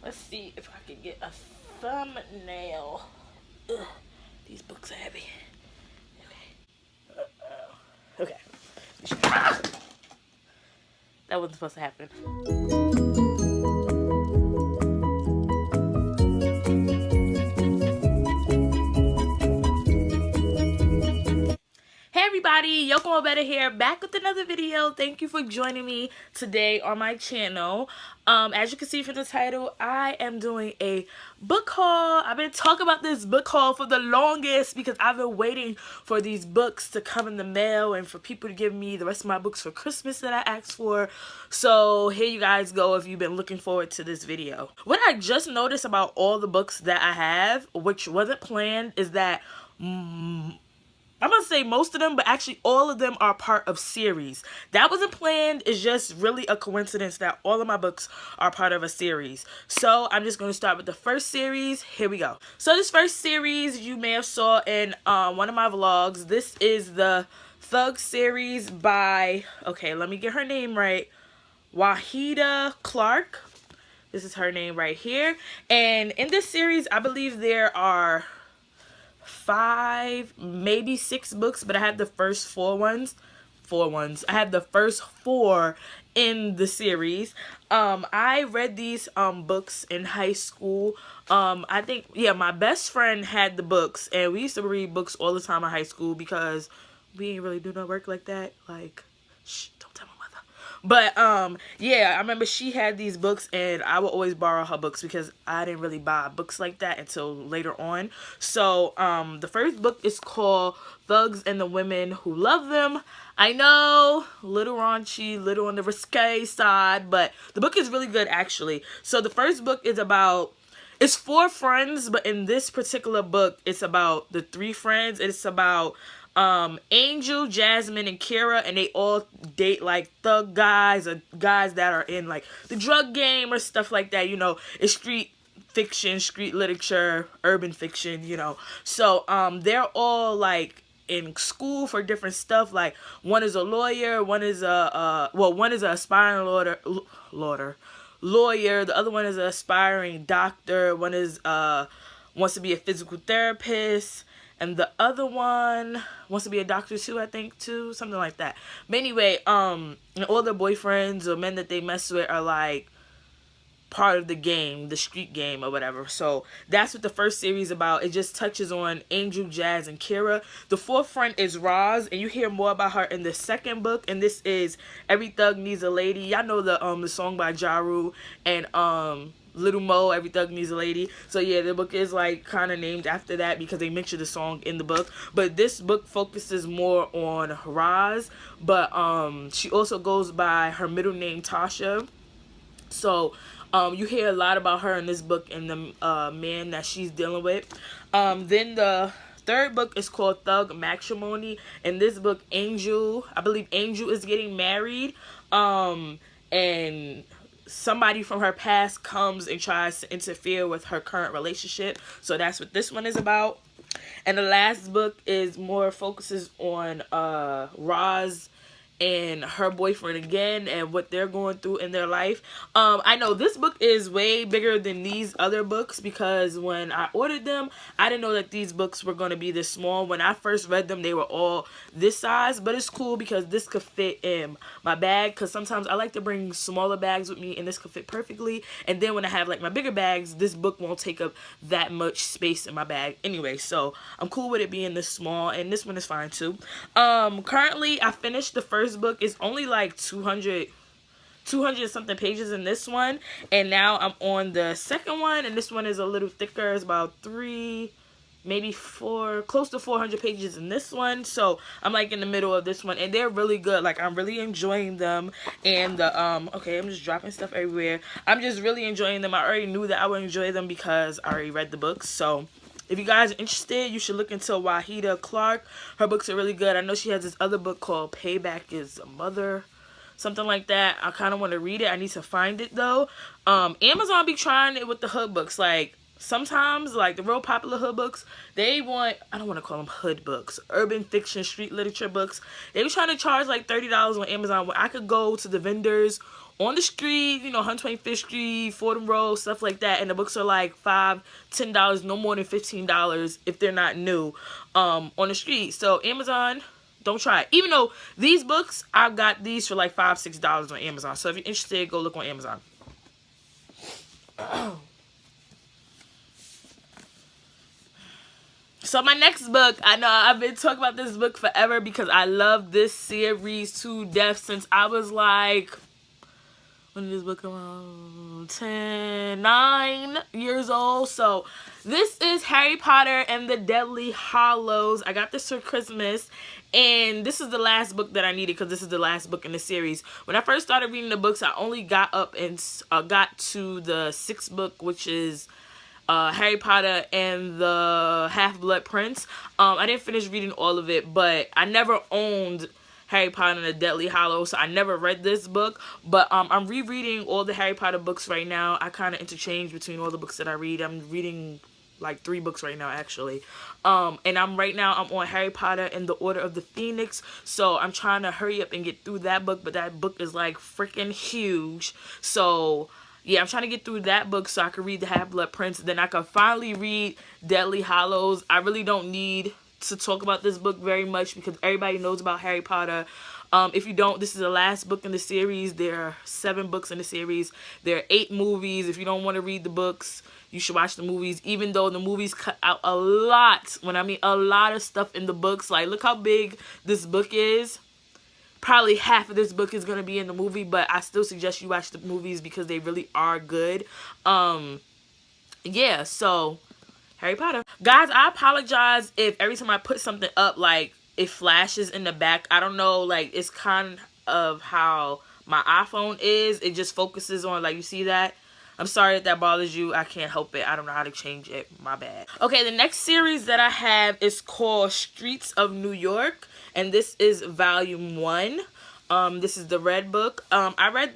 Let's see if I can get a thumbnail. Ugh, these books are heavy. Okay. That wasn't supposed to happen. Hey everybody, Yoko Better here, back with another video. Thank you for joining me today on my channel. As you can see from the title, I am doing a book haul. I've been talking about this book haul for the longest because I've been waiting for these books to come in the mail and for people to give me the rest of my books for Christmas that I asked for. So here you guys go if you've been looking forward to this video. What I just noticed about all the books that I have, which wasn't planned, is that I'm going to say most of them, but actually all of them are part of series. That wasn't planned. It's just really a coincidence that all of my books are part of a series. So I'm just going to start with the first series. Here we go. So this first series you may have saw in one of my vlogs. This is the Thug series by, okay, let me get her name right, Wahida Clark. This is her name right here. And in this series, I believe there are 5, maybe 6 books, but I have the first 4 ones. I have the first 4 in the series. I read these books in high school. I think, yeah, my best friend had the books, and we used to read books all the time in high school because we ain't really do no work like that. Like, shh, don't tell my mother. But yeah, I remember she had these books and I would always borrow her books because I didn't really buy books like that until later on. So the first book is called Thugs and the Women Who Love Them. I know, little raunchy, little on the risque side, but the book is really good actually. So the first book is about, it's 4 friends, but in this particular book it's about the 3 friends. It's about Angel, Jasmine, and Kira, and they all date like thug guys or guys that are in like the drug game or stuff like that. You know, it's street fiction, street literature, urban fiction, you know. So they're all like in school for different stuff. Like one is a lawyer, one is one is an aspiring lawyer, the other one is an aspiring doctor, one is wants to be a physical therapist, and the other one wants to be a doctor too, I think, too. Something like that. But anyway, and all their boyfriends or men that they mess with are like part of the game, the street game or whatever. So that's what the first series is about. It just touches on Angel, Jazz, and Kira. The 4th friend is Roz, and you hear more about her in the second book. And this is Every Thug Needs a Lady. Y'all know the song by Ja Rule and Little Mo, Every Thug Needs a Lady. So yeah, the book is like kind of named after that because they mentioned the song in the book. But this book focuses more on Roz, but she also goes by her middle name Tasha. So you hear a lot about her in this book and the man that she's dealing with. Then the third book is called Thug Matrimony. In this book, Angel, I believe Angel is getting married, and somebody from her past comes and tries to interfere with her current relationship. So that's what this one is about. And the last book is more focuses on Roz and her boyfriend again and what they're going through in their life. I know this book is way bigger than these other books because when I ordered them, I didn't know that these books were going to be this small. When I first read them, they were all this size, but it's cool because this could fit in my bag because sometimes I like to bring smaller bags with me and this could fit perfectly. And then when I have like my bigger bags, this book won't take up that much space in my bag anyway. So I'm cool with it being this small, and this one is fine too. Currently, I finished the first book. It's only like 200 something pages in this one, and now I'm on the second one, and this one is a little thicker. It's about 3, maybe 4, close to 400 pages in this one. So I'm like in the middle of this one, and they're really good. Like I'm really enjoying them. And the okay, I'm just dropping stuff everywhere. I'm just really enjoying them. I already knew that I would enjoy them because I already read the books. So if you guys are interested, you should look into Wahida Clark. Her books are really good. I know she has this other book called Payback is a Mother, something like that. I kind of want to read it. I need to find it though. Amazon be trying it with the hood books. Like sometimes, like the real popular hood books, they want, I don't want to call them hood books, urban fiction, street literature books. They be trying to charge like $30 on Amazon when I could go to the vendors on the street, you know, 125th Street, Fordham Road, stuff like that. And the books are like $5, $10, no more than $15 if they're not new, on the street. So Amazon, don't try it. Even though these books, I've got these for like $5, $6 on Amazon. So if you're interested, go look on Amazon. So my next book, I know I've been talking about this book forever because I love this series to death since I was like, when did this book come out? 9 years old. So this is Harry Potter and the Deathly Hallows. I got this for Christmas, and this is the last book that I needed because this is the last book in the series. When I first started reading the books, I only got up and got to the 6th book, which is Harry Potter and the Half-Blood Prince. I didn't finish reading all of it, but I never owned Harry Potter and the Deathly Hallows, so I never read this book. But I'm rereading all the Harry Potter books right now. I kind of interchange between all the books that I read. I'm reading like 3 books right now, actually. And I'm on Harry Potter and the Order of the Phoenix. So I'm trying to hurry up and get through that book, but that book is like freaking huge. So yeah, I'm trying to get through that book so I can read the Half-Blood Prince. Then I can finally read Deathly Hallows. I really don't need to talk about this book very much because everybody knows about Harry Potter. If you don't, this is the last book in the series. There are 7 books in the series. There are 8 movies. If you don't want to read the books, you should watch the movies, even though the movies cut out a lot. When I mean a lot of stuff in the books. Like, look how big this book is. Probably half of this book is going to be in the movie, but I still suggest you watch the movies because they really are good. Yeah, so Harry Potter. Guys, I apologize if every time I put something up, like, it flashes in the back. I don't know, like, it's kind of how my iPhone is. It just focuses on, like, you see that? I'm sorry if that bothers you. I can't help it. I don't know how to change it. My bad. Okay, the next series that I have is called Streets of New York. And this is volume 1. This is the red book. I read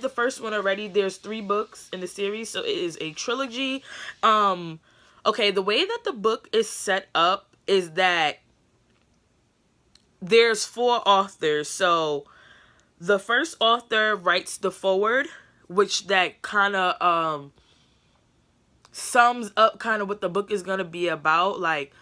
the first one already. There's 3 books in the series, so it is a trilogy. Okay, the way that the book is set up is that there's 4 authors. So the first author writes the foreword, which that kind of sums up kind of what the book is going to be about. Like,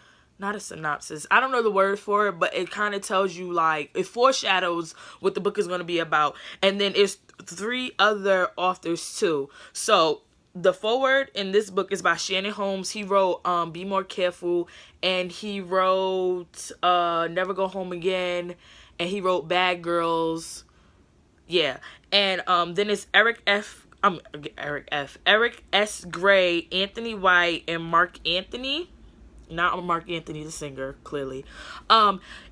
not a synopsis. I don't know the word for it, but it kind of tells you, like, it foreshadows what the book is going to be about. And then it's 3 other authors too. So the foreword in this book is by Shannon Holmes. He wrote Be More Careful, and he wrote Never Go Home Again, and he wrote Bad Girls. Yeah. And then it's Eric S. Gray, Anthony White, and Mark Anthony. Not Mark Anthony, the singer, clearly.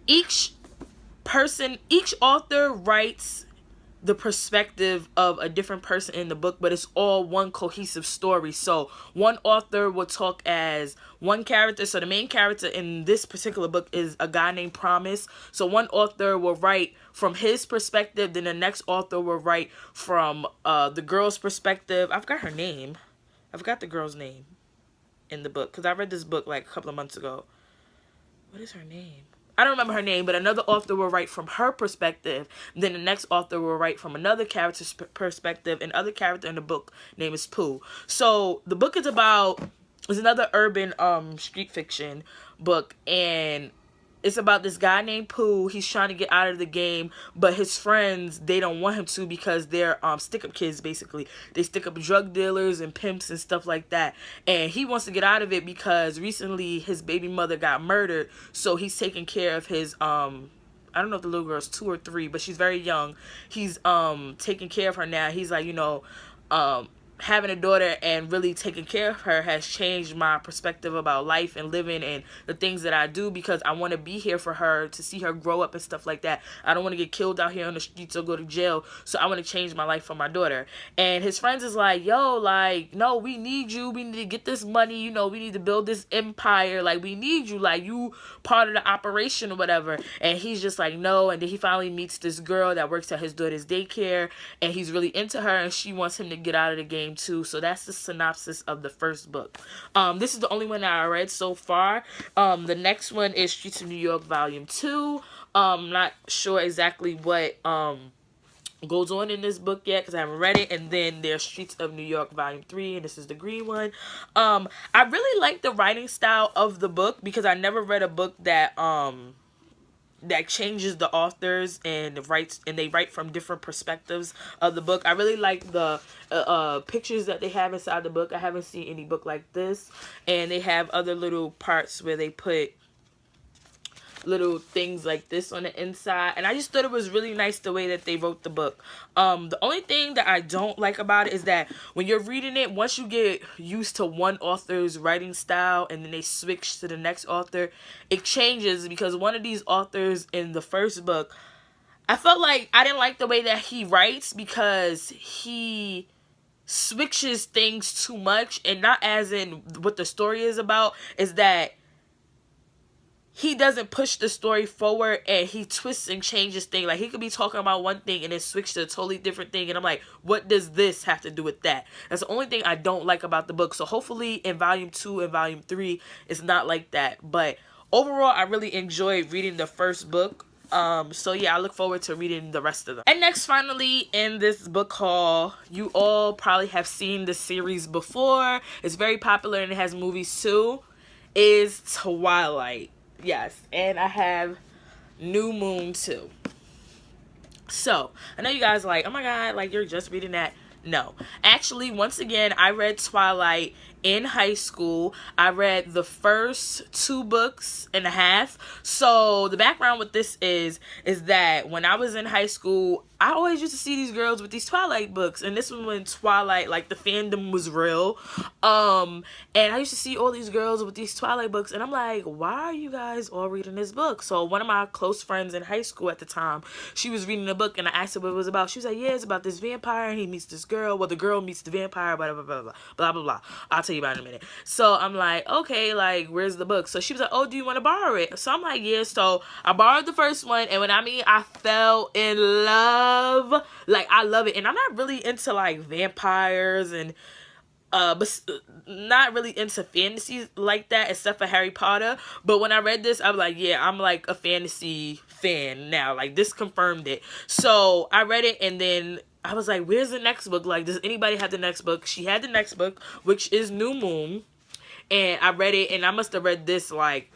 Each author writes the perspective of a different person in the book, but it's all one cohesive story. So one author will talk as one character. So the main character in this particular book is a guy named Promise. So one author will write from his perspective, then the next author will write from the girl's perspective. I forgot her name. I forgot the girl's name in the book because I read this book like a couple of months ago. What is her name? I don't remember her name, but another author will write from her perspective. Then the next author will write from another character's perspective, and other character in the book name is Pooh. So the book is another urban street fiction book, and it's about this guy named Pooh. He's trying to get out of the game, but his friends, they don't want him to because they're stick-up kids, basically. They stick up drug dealers and pimps and stuff like that. And he wants to get out of it because recently his baby mother got murdered, so he's taking care of his I don't know if the little girl's 2 or 3, but she's very young. He's taking care of her now. He's like, having a daughter and really taking care of her has changed my perspective about life and living and the things that I do, because I want to be here for her, to see her grow up and stuff like that. I don't want to get killed out here on the streets or go to jail, so I want to change my life for my daughter. And his friends is like, yo, like, no, we need you. We need to get this money. We need to build this empire. Like, we need you. Like, you part of the operation or whatever. And he's just like, no. And then he finally meets this girl that works at his daughter's daycare, and he's really into her, and she wants him to get out of the game too. So that's the synopsis of the first book. This is the only one that I read so far. The next one is Streets of New York Volume 2. Not sure exactly what goes on in this book yet because I haven't read it. And then there's Streets of New York Volume 3, and this is the green one. I really like the writing style of the book because I never read a book that that changes the authors and they write from different perspectives of the book. I really like the pictures that they have inside the book. I haven't seen any book like this. And they have other little parts where they put little things like this on the inside, and I just thought it was really nice the way that they wrote the book. The only thing that I don't like about it is that when you're reading it, once you get used to one author's writing style and then they switch to the next author, it changes, because one of these authors in the first book, I felt like I didn't like the way that he writes because he switches things too much, and not as in what the story is about, is that he doesn't push the story forward and he twists and changes things. Like, he could be talking about one thing and then switch to a totally different thing. And I'm like, what does this have to do with that? That's the only thing I don't like about the book. So hopefully in Volume 2 and Volume 3, it's not like that. But overall, I really enjoyed reading the first book. So yeah, I look forward to reading the rest of them. And next, finally, in this book haul, you all probably have seen the series before. It's very popular and it has movies too, is Twilight. Yes, and I have New Moon too. So, I know you guys are like, oh my god, like, you're just reading that. No. Actually, once again, I read Twilight in high school. I read the first 2 books and a half. So, the background with this is that when I was in high school, I always used to see these girls with these Twilight books. And this was when Twilight, like, the fandom was real. And I used to see all these girls with these Twilight books. And I'm like, why are you guys all reading this book? So, one of my close friends in high school at the time, she was reading the book. And I asked her what it was about. She was like, yeah, it's about this vampire. And he meets this girl. Well, the girl meets the vampire. Blah, blah, blah, blah, blah, blah, blah. I'll tell you about it in a minute. So, I'm like, okay, like, where's the book? So, she was like, oh, do you want to borrow it? So, I'm like, yeah. So, I borrowed the first one. And when I fell in love. Like, I love it. And I'm not really into, like, vampires and but not really into fantasy like that, except for Harry Potter. But when I read this, I was like, yeah, I'm like a fantasy fan now. Like, this confirmed it. So I read it, and then I was like, where's the next book? Like, does anybody have the next book? She had the next book, which is New Moon. And I read it, and I must have read this like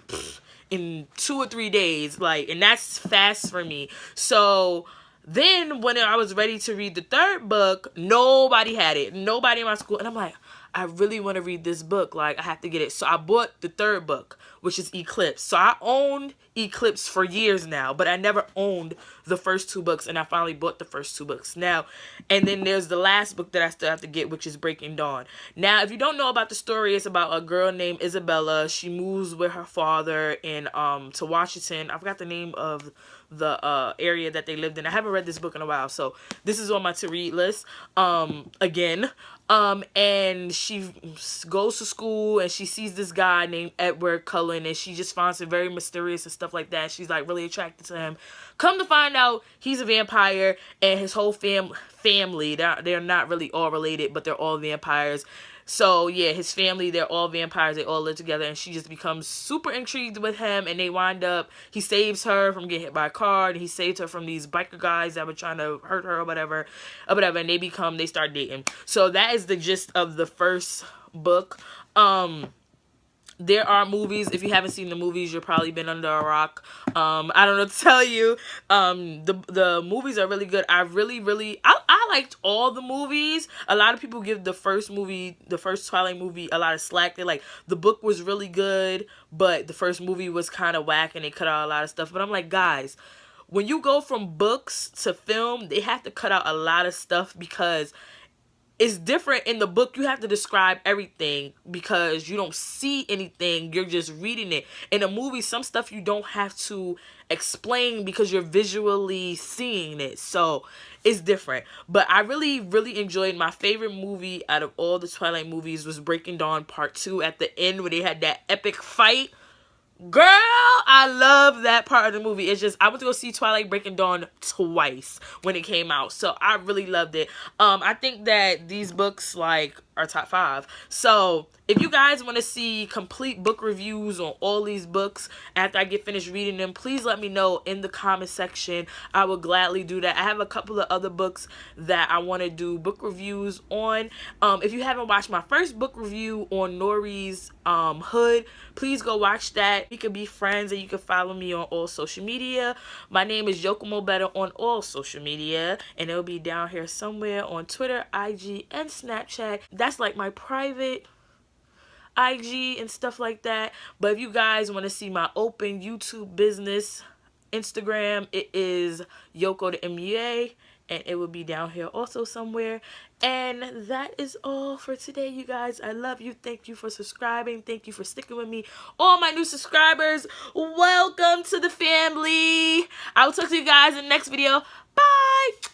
in 2 or 3 days. Like, and that's fast for me. So then when I was ready to read the third book, nobody had it. Nobody in my school. And I'm like, I really want to read this book. Like, I have to get it. So I bought the third book, which is Eclipse. So I owned Eclipse for years now, but I never owned the first 2 books, and I finally bought the first 2 books now. And then there's the last book that I still have to get, which is Breaking Dawn. Now, if you don't know about the story, it's about a girl named Isabella. She moves with her father to Washington. I forgot the name of the area that they lived in. I haven't read this book in a while, so this is on my to-read list again. And she goes to school, and she sees this guy named Edward Cullen, and she just finds him very mysterious and stuff like that. She's like really attracted to him. Come to find out, he's a vampire, and his whole family, they're not really all related, but they're all vampires. So, yeah, his family, they're all vampires. They all live together, and she just becomes super intrigued with him, and they wind up, he saves her from getting hit by a car, and he saves her from these biker guys that were trying to hurt her or whatever, and they start dating. So, that is the gist of the first book. There are movies. If you haven't seen the movies, you've probably been under a rock. I don't know what to tell you. The movies are really good. I liked all the movies. A lot of people give the first Twilight movie, a lot of slack. They're like, the book was really good, but the first movie was kind of whack and they cut out a lot of stuff. But I'm like, guys, when you go from books to film, they have to cut out a lot of stuff because it's different. In the book, you have to describe everything because you don't see anything. You're just reading it. In a movie, some stuff you don't have to explain because you're visually seeing it. So it's different. But I really, really enjoyed, my favorite movie out of all the Twilight movies was Breaking Dawn Part 2 at the end where they had that epic fight. Girl, I love that part of the movie. It's just, I went to go see Twilight Breaking Dawn twice when it came out. So I really loved it. I think that these books, like, our top 5. So if you guys want to see complete book reviews on all these books after I get finished reading them, please let me know in the comment section. I will gladly do that. I have a couple of other books that I want to do book reviews on. If you haven't watched my first book review on Nori's Hood, please go watch that. We could be friends, and you can follow me on all social media. My name is Yoko Better on all social media, and it'll be down here somewhere on Twitter, IG, and Snapchat. That's like my private IG and stuff like that. But if you guys want to see my open YouTube business Instagram, it is Yoko the MUA, and it will be down here also somewhere. And that is all for today, you guys. I love you. Thank you for subscribing. Thank you for sticking with me. All my new subscribers, welcome to the family. I will talk to you guys in the next video. Bye.